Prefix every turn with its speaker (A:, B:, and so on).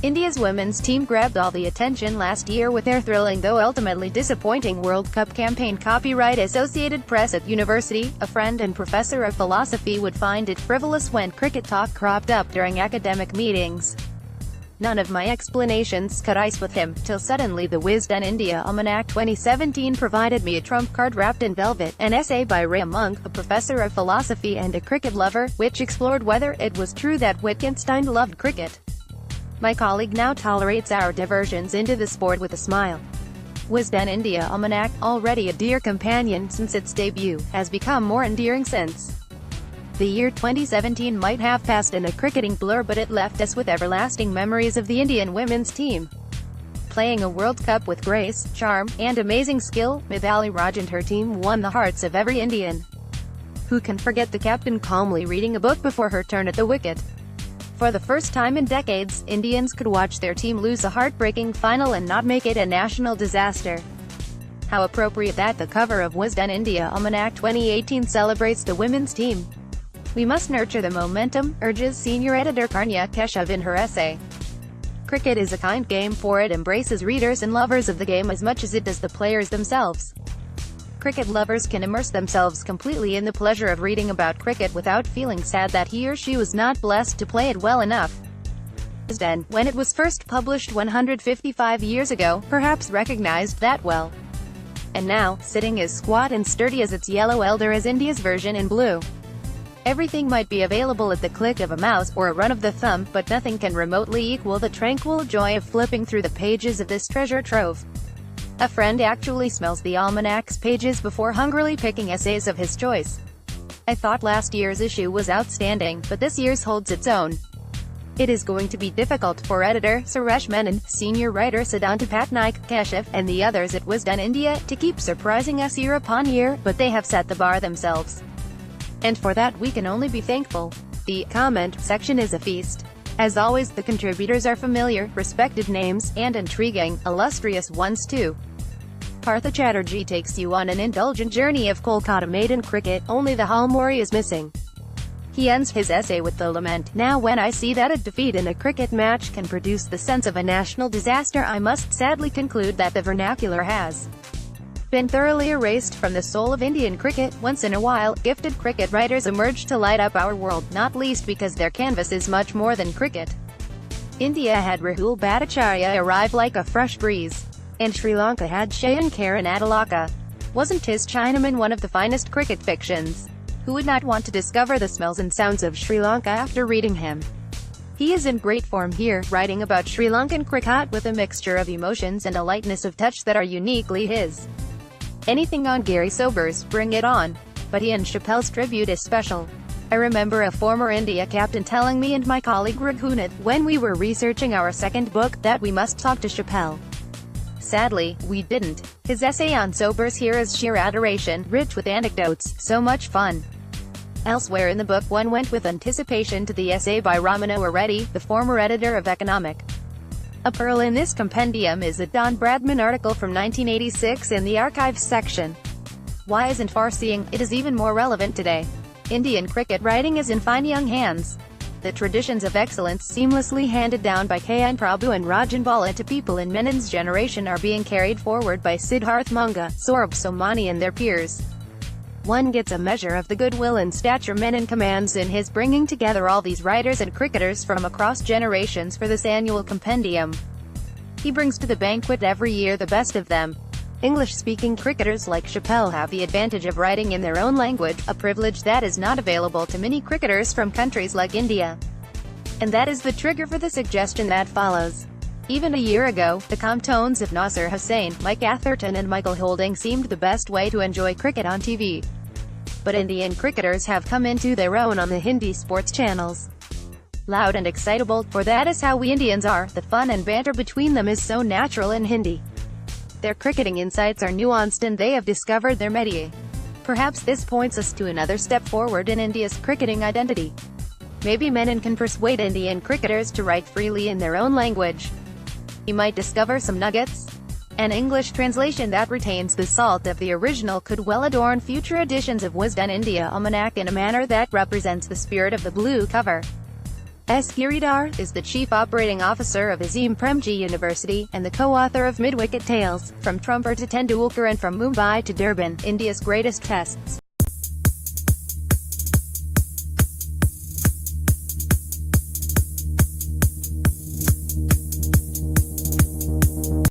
A: India's women's team grabbed all the attention last year with their thrilling though ultimately disappointing World Cup campaign. Copyright Associated Press. At university, a friend and professor of philosophy would find it frivolous when cricket talk cropped up during academic meetings. None of my explanations cut ice with him, till suddenly the Wisden India Almanack 2017 provided me a trump card wrapped in velvet, an essay by Ray Monk, a professor of philosophy and a cricket lover, which explored whether it was true that Wittgenstein loved cricket. My colleague now tolerates our diversions into the sport with a smile. Wisden India Almanack, already a dear companion since its debut, has become more endearing since. The year 2017 might have passed in a cricketing blur, but it left us with everlasting memories of the Indian women's team. Playing a World Cup with grace, charm, and amazing skill, Mithali Raj and her team won the hearts of every Indian. Who can forget the captain calmly reading a book before her turn at the wicket? For the first time in decades, Indians could watch their team lose a heartbreaking final and not make it a national disaster. How appropriate that the cover of Wisden India Almanack 2018 celebrates the women's team. We must nurture the momentum, urges senior editor Karnya Keshav in her essay. Cricket is a kind game, for it embraces readers and lovers of the game as much as it does the players themselves. Cricket lovers can immerse themselves completely in the pleasure of reading about cricket without feeling sad that he or she was not blessed to play it well enough. Wisden, when it was first published 155 years ago, perhaps recognized that well. And now, sitting as squat and sturdy as its yellow elder as India's version in blue. Everything might be available at the click of a mouse, or a run of the thumb, but nothing can remotely equal the tranquil joy of flipping through the pages of this treasure trove. A friend actually smells the almanac's pages before hungrily picking essays of his choice. I thought last year's issue was outstanding, but this year's holds its own. It is going to be difficult for editor Suresh Menon, senior writer Siddhanta Patnaik, Keshav, and the others at Wisden India, to keep surprising us year upon year, but they have set the bar themselves. And for that we can only be thankful. The comment section is a feast. As always, the contributors are familiar, respected names, and intriguing, illustrious ones too. Partha Chatterjee takes you on an indulgent journey of Kolkata maiden cricket, only the Halmori is missing. He ends his essay with the lament, "Now when I see that a defeat in a cricket match can produce the sense of a national disaster, I must sadly conclude that the vernacular has been thoroughly erased from the soul of Indian cricket." Once in a while, gifted cricket writers emerge to light up our world, not least because their canvas is much more than cricket. India had Rahul Bhattacharya arrive like a fresh breeze. And Sri Lanka had Shayan Karunatilaka. Wasn't his Chinaman one of the finest cricket fictions? Who would not want to discover the smells and sounds of Sri Lanka after reading him? He is in great form here, writing about Sri Lankan cricket with a mixture of emotions and a lightness of touch that are uniquely his. Anything on Gary Sobers, bring it on. But he and Chappelle's tribute is special. I remember a former India captain telling me and my colleague Raghunath, when we were researching our second book, that we must talk to Chappelle. Sadly, we didn't. His essay on Sobers here is sheer adoration, rich with anecdotes, so much fun. Elsewhere in the book one went with anticipation to the essay by Ramana Reddy, the former editor of Economic. A pearl in this compendium is a Don Bradman article from 1986 in the archives section. Wise and far-seeing, it is even more relevant today. Indian cricket writing is in fine young hands. The traditions of excellence seamlessly handed down by K.N. Prabhu and Rajan Bala to people in Menon's generation are being carried forward by Siddharth Munga, Saurabh Somani and their peers. One gets a measure of the goodwill and stature Menon commands in his bringing together all these writers and cricketers from across generations for this annual compendium. He brings to the banquet every year the best of them. English-speaking cricketers like Chappelle have the advantage of writing in their own language, a privilege that is not available to many cricketers from countries like India. And that is the trigger for the suggestion that follows. Even a year ago, the calm tones of Nasser Hussain, Mike Atherton and Michael Holding seemed the best way to enjoy cricket on TV. But Indian cricketers have come into their own on the Hindi sports channels. Loud and excitable, for that is how we Indians are, the fun and banter between them is so natural in Hindi. Their cricketing insights are nuanced and they have discovered their métier. Perhaps this points us to another step forward in India's cricketing identity. Maybe Menon can persuade Indian cricketers to write freely in their own language. He might discover some nuggets. An English translation that retains the salt of the original could well adorn future editions of Wisden India Almanack in a manner that represents the spirit of the blue cover. S. Giridhar, is the Chief Operating Officer of Azim Premji University, and the co-author of Mid-Wicket Tales, From Trumper to Tendulkar and From Mumbai to Durban, India's Greatest Tests.